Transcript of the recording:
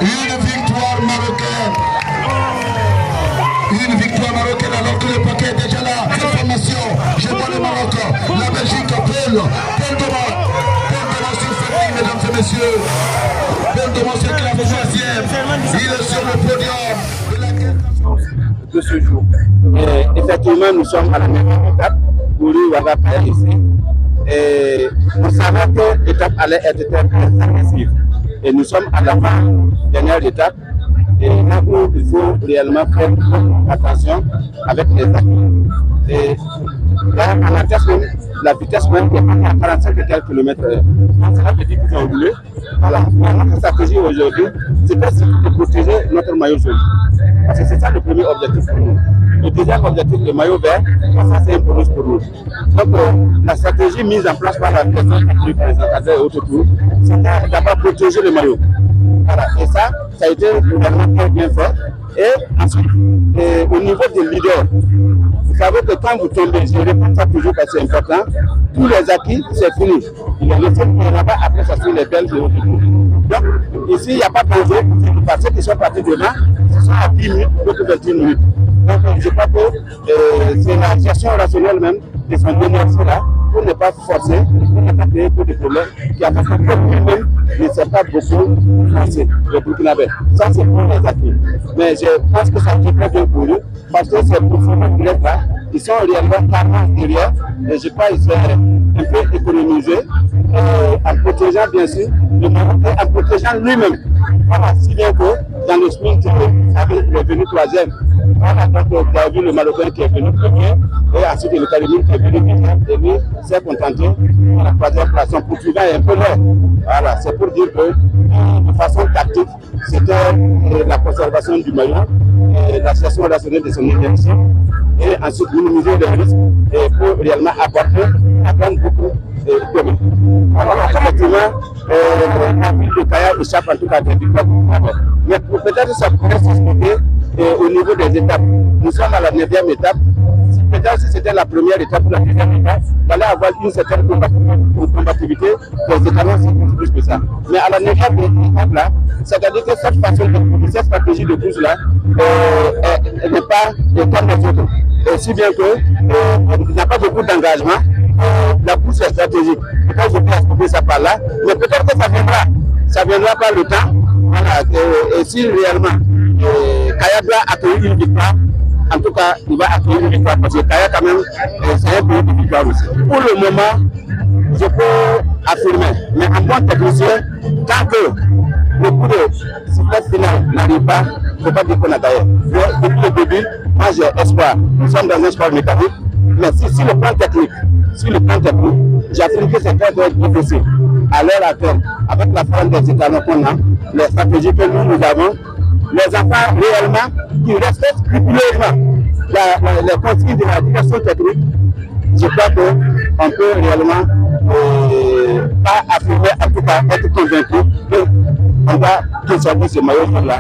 Une victoire marocaine. Une victoire marocaine alors que le paquet est déjà là. Information, je vois le Maroc, la Belgique, Paul Thomas sur cette ligne, mesdames et messieurs. Paul Thomas est classé 3e. Il est sur le podium de ce jour. Et effectivement, nous sommes à la même étape pour Ouaga ici. Et on savait que l'étape allait être très agressive. Et nous sommes à la dernière étape. Et là où il faut réellement faire attention avec les acquis. Et là, à la tête, la vitesse même est à 45 et quelques km/h. Ça veut dire qu'ils ont roulé. Voilà. Notre stratégie aujourd'hui, c'est de protéger notre maillot jaune. Parce que c'est ça le premier objectif pour nous. Le deuxième objectif, le maillot vert, ça c'est un bonus pour nous. Donc la stratégie mise en place par la personne du présentateur et autres tours, c'est d'abord protéger le maillot. Voilà. Et ça a été vraiment très bien fait. Et ensuite, au niveau des leaders, vous savez que quand vous tombez, je répète ça toujours parce que c'est important, tous les acquis, c'est fini. Il y a le seul qui est là-bas, après ça suit les Belges et autres tours. Donc, ici, il n'y a pas de danger, parce que ceux qui sont partis demain, ce sont à 10 minutes, d'autres 21 minutes. Donc, je crois que c'est la gestion rationnelle même de son énergie là, pour ne pas forcer, pour ne pas créer trop de problèmes, qui a fait que lui-même ne sait pas beaucoup français, le Burkinabé. Ça, c'est pour les acquis. Mais je pense que ça fait très bien pour eux, parce que c'est pour ceux qui là, ils sont réellement carrément derrière, et je crois qu'ils sont un peu économisés, en protégeant bien sûr le Maroc et en protégeant lui-même. Voilà, si bien que dans le sprint, il est venu 3e. Voilà, donc tu as vu le Marocain qui est venu premier, et ensuite le Cameroun qui est venu 4e, et lui s'est contenté à la 3e place. Son poursuivant est un peu long. Voilà, c'est pour dire que de façon tactique, c'était la conservation du maillot, la gestion rationnelle de son énergie, et ensuite minimiser les risques et pour réellement apprendre beaucoup de domaines. Alors, effectivement, la ville de Kaya échappe en tout cas des victoires. Mais peut-être ça pourrait s'expliquer au niveau des étapes. Nous sommes à la 9e étape. Peut-être si c'était la première étape ou la deuxième étape, il fallait avoir une certaine compatibilité des étapes, c'est plus que ça. Mais à la 9e étape là, c'est-à-dire que cette façon de cette stratégie de course là n'est pas comme les autres. Et si bien que il n'y a pas beaucoup d'engagement, la course est stratégique. Peut-être je peux expliquer ça par là, mais peut-être que ça viendra par le temps. Voilà, et si réellement Kaya doit accueillir une victoire, en tout cas, il va accueillir une victoire parce que Kaya, quand même, c'est un pays de victoire aussi. Pour le moment, je peux affirmer, mais en bon technicien, tant que le coup de sifflet final n'arrive pas, il ne faut pas dire qu'on a gagné. Depuis le début, moi j'ai espoir. Nous sommes dans un sport mécanique, mais si le plan technique, j'affirme que c'est très difficile. À l'heure actuelle, avec la forme des étalons qu'on a, les stratégies que nous avons, les enfants réellement qui respectent scrupuleusement les consignes de la direction technique, je crois qu'on peut réellement pas affirmer, en tout cas être convaincu qu'on va conserver ce maillot là.